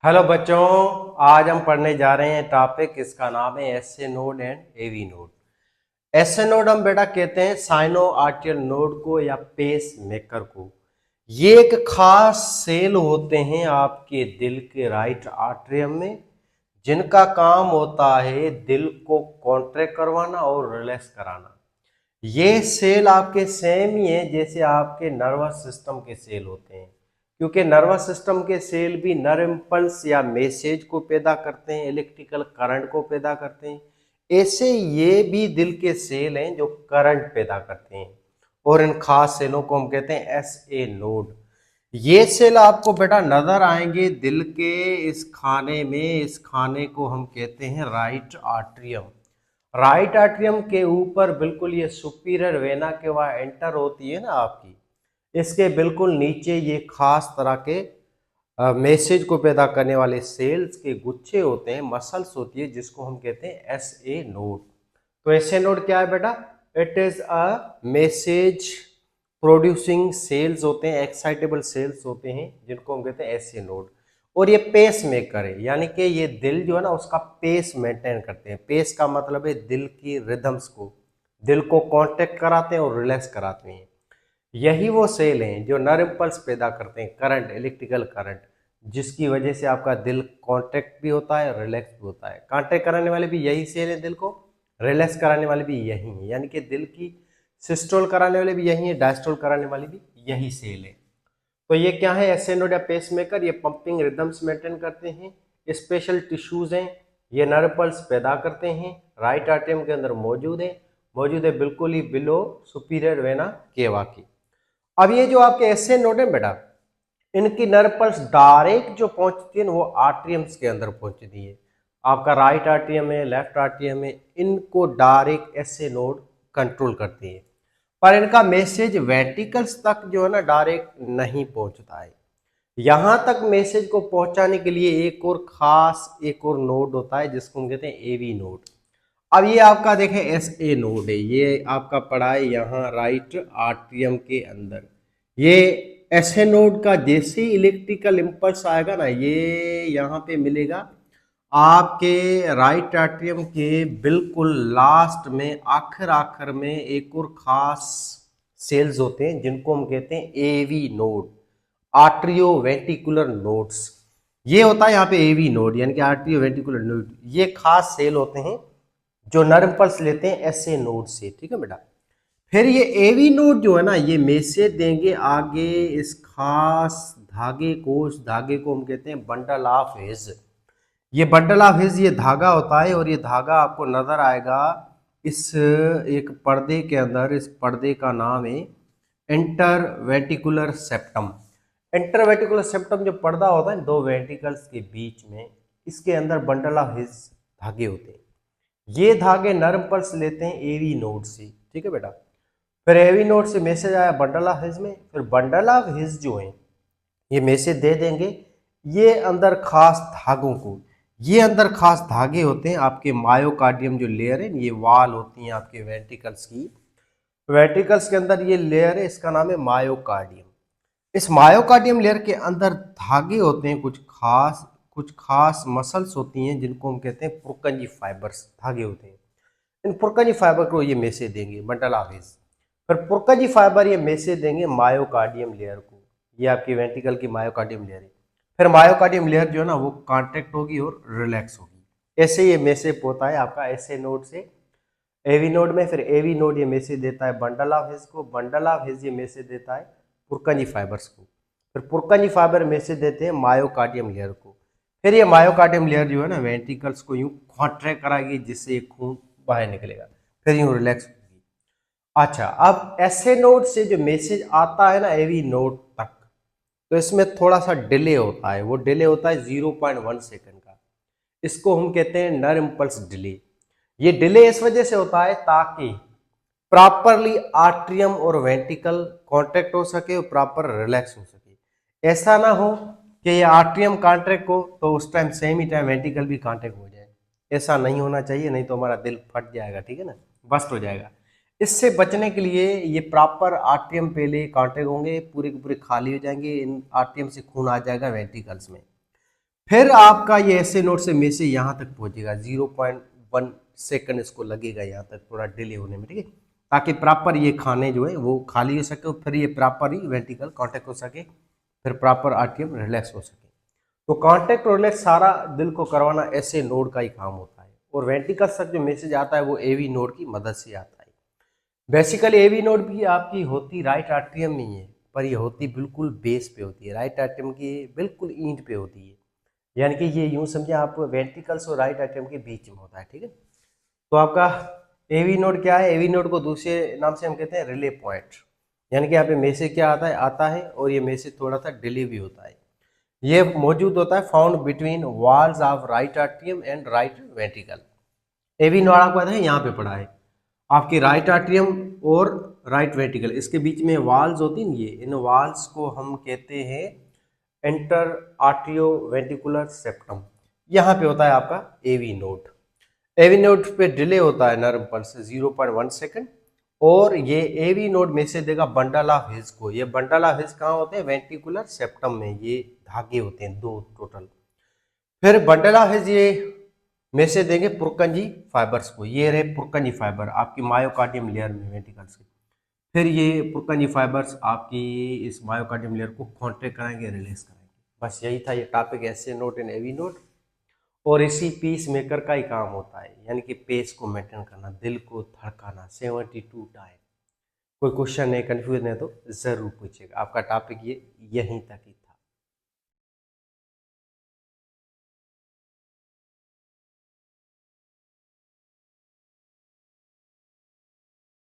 Hello बच्चों, आज हम पढ़ने जा रहे हैं टॉपिक। इसका नाम है SA node and AV node. SA node हम बेटा कहते हैं साइनो आर्टियल नोड को या पेस मेकर को। ये एक खास सेल होते हैं आपके दिल के राइट आर्टरियम में, जिनका काम होता है दिल को कॉन्ट्रैक्ट करवाना और रिलैक्स कराना। ये सेल आपके सेम ही है जैसे आपके नर्वस सिस्टम के सेल होते हैं, क्योंकि नर्वस सिस्टम के सेल भी नर्व इम्पल्स या मैसेज को पैदा करते हैं, इलेक्ट्रिकल करंट को पैदा करते हैं। ऐसे ये भी दिल के सेल हैं जो करंट पैदा करते हैं, और इन खास सेलों को हम कहते हैं एस ए नोड। ये सेल आपको बेटा नजर आएंगे दिल के इस खाने में। इस खाने को हम कहते हैं राइट आर्टरियम। राइट आर्टरियम के ऊपर बिल्कुल ये सुपीरियर वेना के वहाँ एंटर होती है ना आपकी, इसके बिल्कुल नीचे ये खास तरह के मैसेज को पैदा करने वाले सेल्स के गुच्छे होते हैं, मसल्स होती है, जिसको हम कहते हैं एस ए नोड। तो एस ए नोड क्या है बेटा? It is a message producing sales होते हैं, एक्साइटेबल सेल्स होते हैं, जिनको हम कहते हैं एस ए नोड। और ये पेस मेकर है, यानी कि ये दिल जो है ना उसका पेस मेंटेन करते हैं। पेस का मतलब है दिल की रिदम्स को, दिल को कांटेक्ट कराते हैं और रिलैक्स कराते हैं। यही वो सेल हैं जो नर्व इम्पल्स पैदा करते हैं, करंट, इलेक्ट्रिकल करंट, जिसकी वजह से आपका दिल कांटेक्ट भी होता है, रिलैक्स भी होता है। कांटेक्ट कराने वाले भी यही सेल है, दिल को रिलैक्स कराने वाले भी यही है, यानी कि दिल की सिस्टोल कराने वाले भी यही है, डायस्टोल कराने वाली भी यही सेल है। तो ये क्या है? एस ए नोड या पेस मेकर। ये पंपिंग रिदम्स मेंटेन करते हैं, स्पेशल टिश्यूज हैं, ये नर्व पल्स पैदा करते हैं, राइट आर्टरियम के अंदर मौजूद है बिल्कुल ही बिलो सुपीरियर वेना केवा की। अब ये जो आपके एस ए नोड है बेटा, इनकी नर्व पल्स डायरेक्ट जो पहुंचती है ना वो आर्टरियम्स के अंदर पहुंचती है। आपका राइट आर्टरियम है, लेफ्ट आर्टरियम है, इनको direct S A node control करती है। पर इनका मैसेज वेंट्रिकल्स तक जो है ना डायरेक्ट नहीं पहुंचता है। यहां तक मैसेज को पहुंचाने के लिए एक और नोड होता है, जिसको हम कहते हैं एवी नोड। अब ये आपका देखें एस ए नोड है, ये आपका पड़ा है यहाँ राइट आर्टरियम के अंदर। ये एस ए नोड का जैसे ही इलेक्ट्रिकल इम्पल्स आएगा ना, ये यहाँ पे मिलेगा आपके राइट आर्टरियम के बिल्कुल लास्ट में, आखिर आखिर में एक और खास सेल्स होते हैं, जिनको हम कहते हैं AV node, atrioventricular nodes. ये होता है यहाँ पे एवी नोड, यानी कि आर्ट्रियो वेंटिकुलर नोड। ये खास सेल होते हैं जो नर्व पल्स लेते हैं एस ए नोड से, ठीक है बेटा। फिर ये एवी नोड जो है ना, ये मैसेज देंगे आगे इस खास धागे को। इस धागे को हम कहते हैं बंडल ऑफ हिज। ये बंडल ऑफ हिज ये धागा होता है, और ये धागा आपको नजर आएगा इस एक पर्दे के अंदर। इस पर्दे का नाम है इंटरवेंटिकुलर सेप्टम। इंटरवेंटिकुलर सेप्टम जो पर्दा होता है दो वेंट्रिकल्स के बीच में, इसके अंदर बंडल ऑफ हिज धागे होते हैं। ये धागे नर्व पल्स लेते हैं एवी नोड से, ठीक है बेटा। फिर एवी नोड से मैसेज आया बंडल ऑफ हिज में, फिर बंडल ऑफ हिज जो है ये मैसेज दे देंगे ये अंदर खास धागों को। ये अंदर खास धागे होते हैं आपके मायोकार्डियम जो लेयर है, ये वाल होती हैं आपके वेंट्रिकल्स की। वेंट्रिकल्स के अंदर ये लेयर है, इसका नाम है मायोकार्डियम। इस मायोकार्डियम लेयर के अंदर धागे होते हैं कुछ खास मसल्स होती हैं, जिनको हम कहते हैं पुरकंजी फाइबर्स, धागे होते हैं। इन पुरकंजी फाइबर को ये मैसेज देंगे बंडल ऑफ हिज। फिर पुरकंजी फाइबर ये मैसेज देंगे मायोकार्डियम लेयर को। ये आपकी वेंट्रिकल की मायोकार्डियम लेयर है। फिर मायोकार्डियम लेयर जो है ना वो कांटेक्ट होगी और रिलैक्स होगी। ऐसे ये मैसेज होता है आपका एसए नोड से एवी नोड में। फिर एवी नोड ये मैसेज देता है बंडल ऑफ हिज को, बंडल ऑफ हिज ये मैसेज देता है पुरकंजी फाइबर्स को। फिर पुरकंजी फाइबर मैसेज देते हैं मायोकार्डियम लेयर को। फिर ये मायोकार्डियम लेयर जो है ना वेंट्रिकल्स को यूं कॉन्ट्रैक्ट कराएगी, जिससे खून बाहर निकलेगा, फिर यूं रिलैक्स होगी। अच्छा, अब एसए नोड से जो मैसेज आता है ना एवी नोड तक, तो इसमें थोड़ा सा डिले होता है। वो डिले होता है 0.1 सेकंड का। इसको हम कहते हैं नर्व इम्पल्स डिले। ये डिले इस वजह से होता है ताकि प्रॉपरली आर्ट्रियम और वेंट्रिकल कांटेक्ट हो सके और प्रॉपर रिलैक्स हो सके। ऐसा ना हो कि ये आर्ट्रियम कांटेक्ट हो तो उस टाइम सेम ही टाइम वेंट्रिकल भी कांटेक्ट हो जाए। ऐसा नहीं होना चाहिए, नहीं तो हमारा दिल फट जाएगा, ठीक है ना, बस्ट हो जाएगा। इससे बचने के लिए ये प्रॉपर आर्ट्रियम पहले कांटेक्ट होंगे, पूरे के पूरे खाली हो जाएंगे, इन आर्ट्रियम से खून आ जाएगा वेंट्रिकल्स में। फिर आपका ये ऐसे नोड से मैसेज यहाँ तक पहुंचेगा, 0.1 सेकंड इसको लगेगा यहाँ तक थोड़ा डिले होने में, ठीक है, ताकि प्रॉपर ये खाने जो है वो खाली हो सके और फिर ये प्रॉपर ही वेंट्रिकल कॉन्टेक्ट हो सके, फिर प्रॉपर आरटीएम रिलैक्स हो सके। तो कॉन्टेक्ट और रिलैक्स सारा दिल को करवाना ऐसे नोड का ही काम होता है, और वेंट्रिकल तक जो मैसेज आता है वो एवी नोड की मदद से आता है। बेसिकली एवी नोड भी आपकी होती राइट आर्टरियम में ही है, पर ये होती बिल्कुल बेस पे होती है, राइट आर्टरियम की बिल्कुल ईंट पे होती है, यानी कि ये यूं समझे आप वेंट्रिकल्स और राइट आर्टरियम के बीच में होता है, ठीक है। तो आपका एवी नोड क्या है, एवी नोड को दूसरे नाम से हम कहते हैं रिले पॉइंट, यानी कि यहाँ पे मैसेज क्या आता है और ये मैसेज थोड़ा सा डिले भी होता है। ये मौजूद होता है found between walls of right atrium and right ventricle. AV node आपको पता है यहाँ पे पड़ा है, आपकी राइट आर्टरियम और राइट वेंट्रिकल इसके बीच में वाल्स होती हैं, ये इन वाल्स को हम कहते हैं इंटर आर्टियो वेंट्रिकुलर सेप्टम। यहाँ पे होता है आपका एवी नोड। एवी नोड पे डिले होता है नर्व पल्स 0.1 सेकंड, और ये एवी नोड मैसेज देगा बंडल ऑफ हिज को। ये बंडल ऑफ हिज कहाँ होते हैं, वेंट्रिकुलर सेप्टम में, ये धागे होते हैं 2 टोटल। फिर बंडल ऑफ हिज ये मैसेज देंगे पुरकंजी फाइबर्स को, ये रहे पुरकंजी फाइबर आपकी मायोकार्डियम लेयर में वेंट्रिकल्स के। फिर ये पुरकंजी फाइबर्स आपकी इस मायोकार्डियम लेयर को कॉन्ट्रैक्ट कराएंगे, रिलीज कराएंगे। बस यही था ये topic, SA node and AV node. और इसी पीस मेकर का ही काम होता है, यानी कि पेस को मेंटेन करना, दिल को धड़काना 72 टाइम। कोई क्वेश्चन है, कंफ्यूजन है तो जरूर पूछिएगा। आपका टॉपिक ये यहीं तक ही था।